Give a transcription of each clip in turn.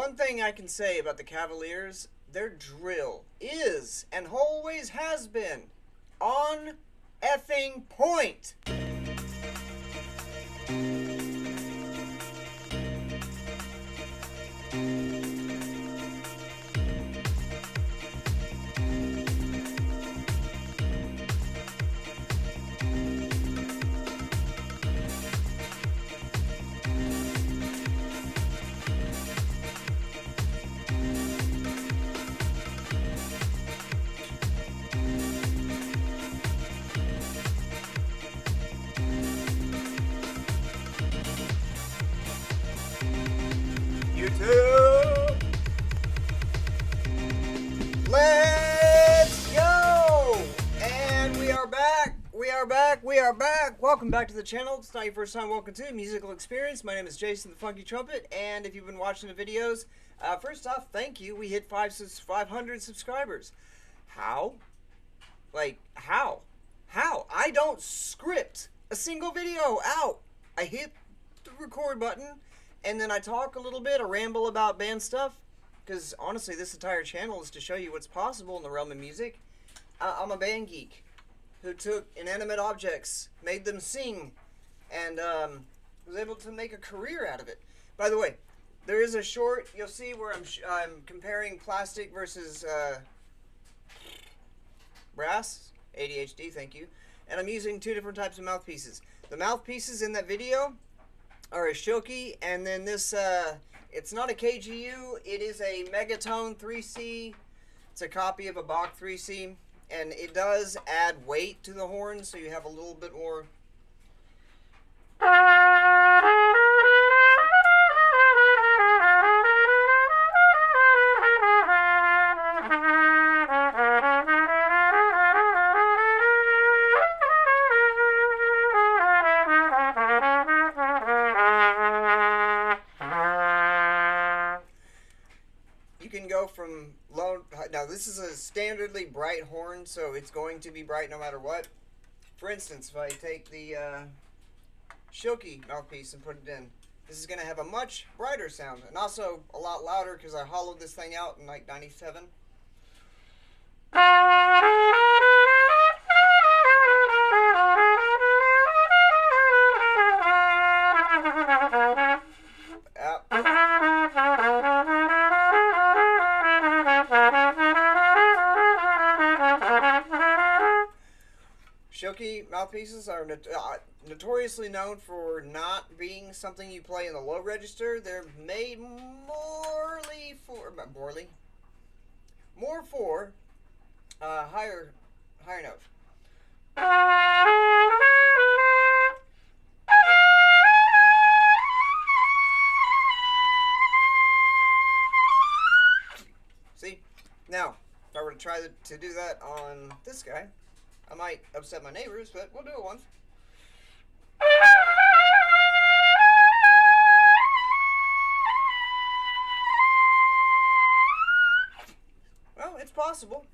one thing I can say about the Cavaliers, their drill is and always has been on effing point. YouTube. Let's go! And we are back. Welcome back to the channel. If it's not your first time, welcome to Musical Experience. My name is Jason the Funky Trumpet, and if you've been watching the videos, first off, thank you. We hit 500 subscribers. How? Like, how? How? I don't script a single video out. I hit the record button, and then I talk a little bit, I ramble about band stuff, because honestly, this entire channel is to show you what's possible in the realm of music. I'm a band geek who took inanimate objects, made them sing, and was able to make a career out of it. By the way, there is a short you'll see where I'm comparing plastic versus brass. ADHD, thank you. And I'm using two different types of mouthpieces. The mouthpieces in that video are a Shoki, and then this, it's not a KGU, it is a Megatone 3C. It's a copy of a Bach 3C, and it does add weight to the horn, so you have a little bit more. You can go from low. Now this is a standardly bright horn, so it's going to be bright no matter what. For instance, if I take the Shoki mouthpiece and put it in, this is going to have a much brighter sound, and also a lot louder because I hollowed this thing out in like 97. Shoki mouthpieces are notoriously known for not being something you play in the low register. They're made more for higher notes. See? Now, if I were to try to do that on this guy, I might upset my neighbors, but we'll do it once. Well, it's possible.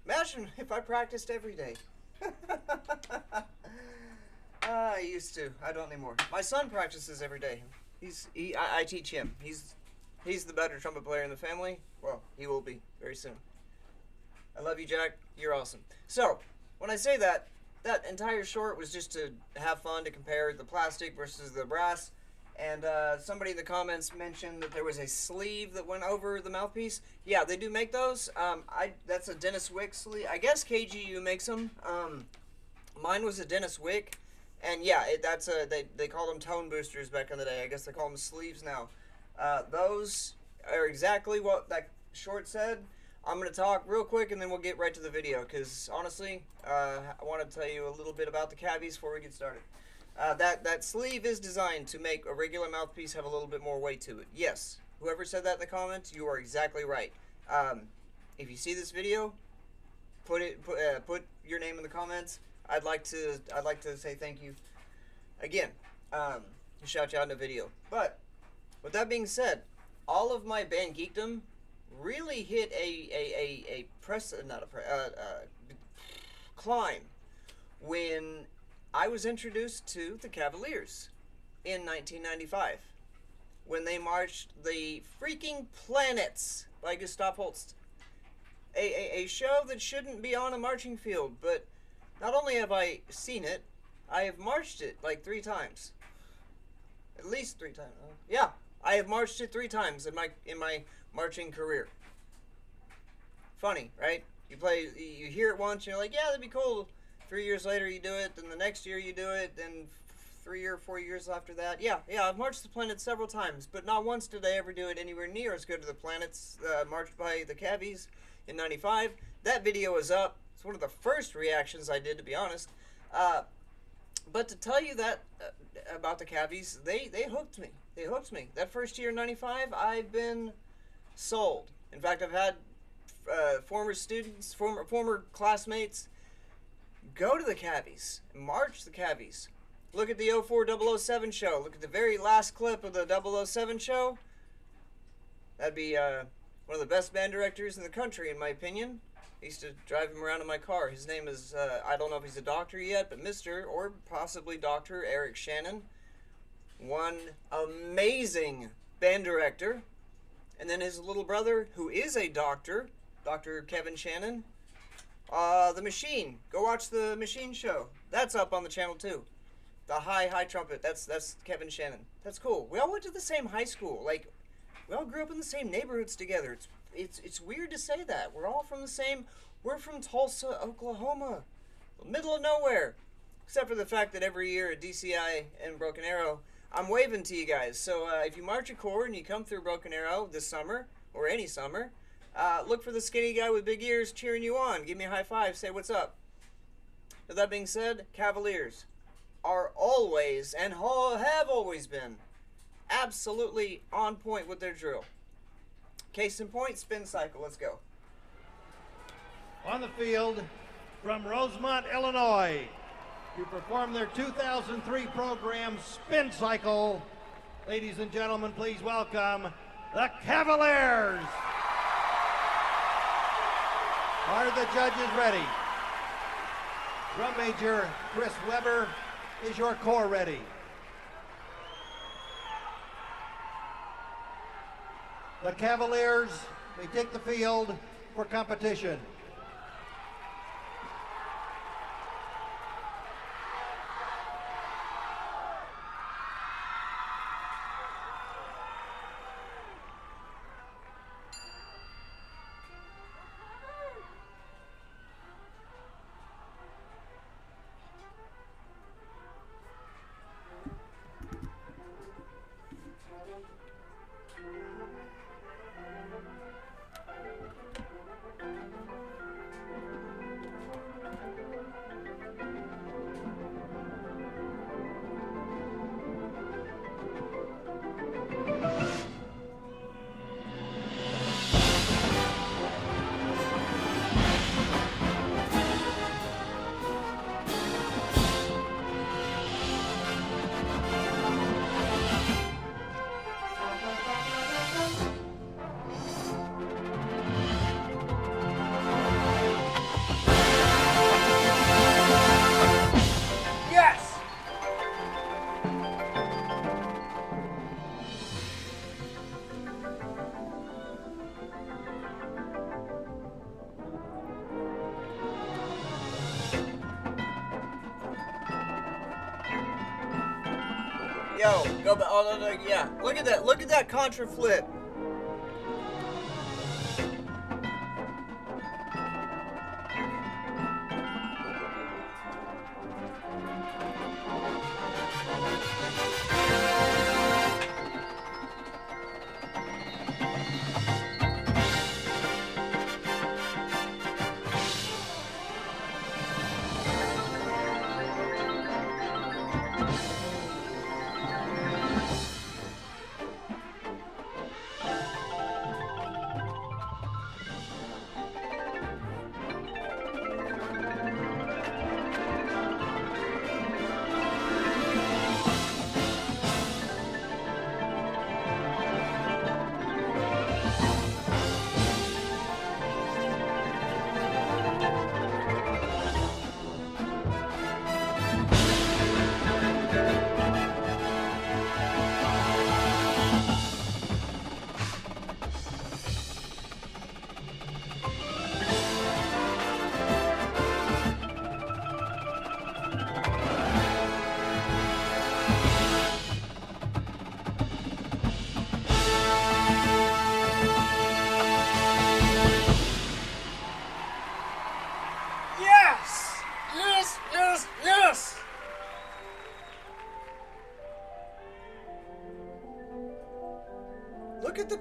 Imagine if I practiced every day. I used to. I don't anymore. My son practices every day. I teach him. He's the better trumpet player in the family. Well, he will be very soon. I love you, Jack. You're awesome. So, when I say that, that entire short was just to have fun, to compare the plastic versus the brass. And somebody in the comments mentioned that there was a sleeve that went over the mouthpiece. Yeah, they do make those. That's a Dennis Wick sleeve. I guess KGU makes them. Mine was a Dennis Wick. And yeah, they called them tone boosters back in the day. I guess they call them sleeves now. Those are exactly what that short said. I'm going to talk real quick and then we'll get right to the video, because honestly, I want to tell you a little bit about the Cavies before we get started. That sleeve is designed to make a regular mouthpiece have a little bit more weight to it. Yes, whoever said that in the comments, you are exactly right. If you see this video, put your name in the comments. I'd like to say thank you again. Shout you out in the video. But with that being said, all of my band geekdom really hit a climb when I was introduced to the Cavaliers in 1995. when they marched the freaking planets by Gustav Holst. A show that shouldn't be on a marching field, but not only have I seen it, I have marched it like 3 times. At least 3 times. Yeah, I have marched it 3 times in my marching career. Funny, right? You hear it once, and you're like, yeah, that'd be cool. 3 years later, you do it, then the next year you do it, then 3 or 4 years after that. Yeah, I've marched the planet several times, but not once did I ever do it anywhere near as good as the planets marched by the Cavies in '95. That video is up. It's one of the first reactions I did, to be honest. But to tell you that about the Cavies, they hooked me. They hooked me. That first year in '95, I've been sold. In fact, I've had former students, former classmates go to the Cavies, march the Cavies. Look at the 04007 show. Look at the very last clip of the 007 show. That'd be one of the best band directors in the country, in my opinion. I used to drive him around in my car. His name is, I don't know if he's a doctor yet, but Mr. or possibly Dr. Eric Shannon. One amazing band director. And then his little brother, who is a doctor, Dr. Kevin Shannon. The Machine. Go watch the Machine show. That's up on the channel too. The high trumpet. That's Kevin Shannon. That's cool. We all went to the same high school. Like, we all grew up in the same neighborhoods together. It's weird to say that. We're all from the same. We're from Tulsa, Oklahoma, middle of nowhere. Except for the fact that every year at DCI and Broken Arrow, I'm waving to you guys. So if you march a corps and you come through Broken Arrow this summer or any summer, look for the skinny guy with big ears cheering you on. Give me a high five. Say what's up. With that being said, Cavaliers are always and have always been absolutely on point with their drill. Case in point, spin cycle. Let's go. On the field from Rosemont, Illinois, to perform their 2003 program, Spin Cycle, ladies and gentlemen, please welcome the Cavaliers. Are the judges ready? Drum Major Chris Weber, is your corps ready? The Cavaliers may take the field for competition. Yo, go back. Oh, no, yeah. Look at that. Look at that contra flip.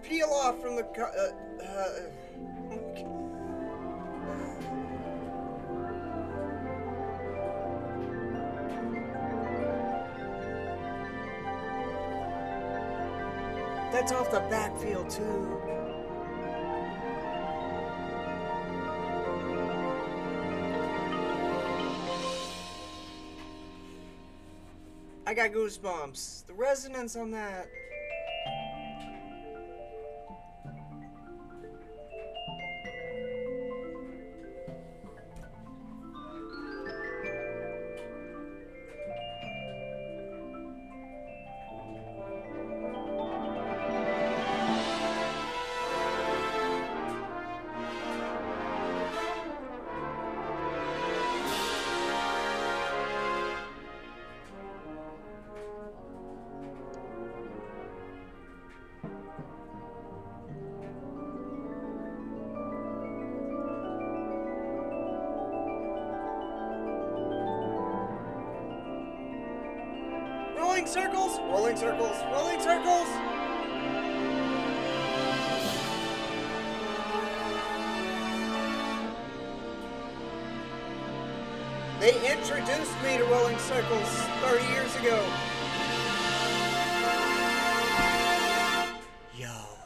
peel off from the That's off the backfield too. I got goosebumps. The resonance on that. Rolling circles, rolling circles, rolling circles. They introduced me to rolling circles 30 years ago. Yo.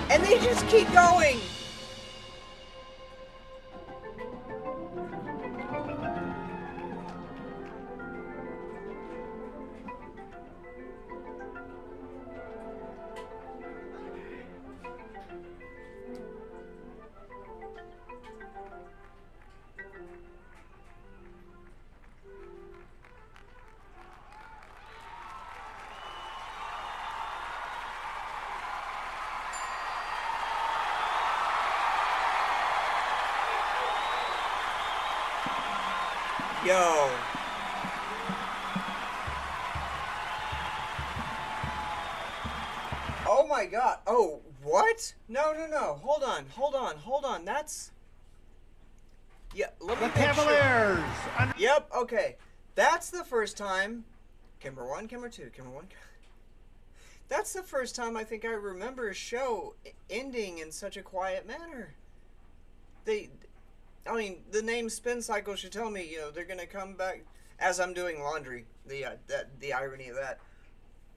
And they just keep going. Yo. Oh my god. Oh, what? No. Hold on. That's... Yeah, let me The make Cavaliers. Sure. Yep, okay. That's the first time... Camera 1, camera 2, camera 1... That's the first time I think I remember a show ending in such a quiet manner. I mean, the name Spin Cycle should tell me, they're going to come back as I'm doing laundry. The irony of that.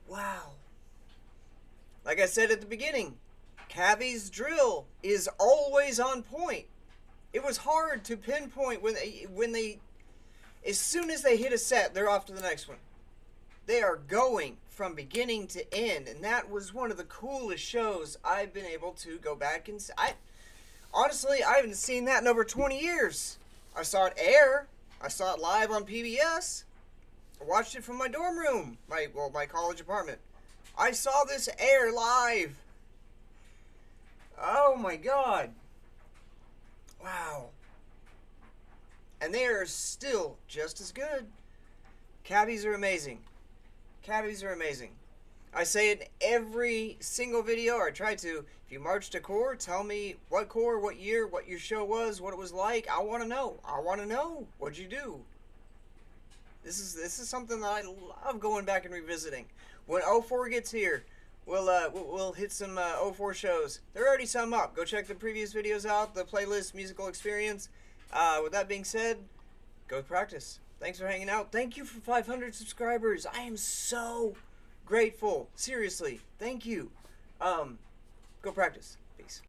Wow. Like I said at the beginning, Cavies' drill is always on point. It was hard to pinpoint when they, as soon as they hit a set, they're off to the next one. They are going from beginning to end, and that was one of the coolest shows I've been able to go back and see. Honestly, I haven't seen that in over 20 years. I saw it air. I saw it live on PBS. I watched it from my dorm room, my college apartment. I saw this air live. Oh my god. Wow. And they are still just as good. Cavies are amazing. Cavies are amazing. I say it in every single video, or I try to. If you marched a corps, tell me what corps, what year, what your show was, what it was like. I want to know. I want to know. What'd you do? This is something that I love going back and revisiting. When 04 gets here, we'll hit some 04 shows. There are already some up. Go check the previous videos out, the playlist, musical experience. With that being said, go practice. Thanks for hanging out. Thank you for 500 subscribers. I am so grateful. Seriously, thank you. Go practice. Peace.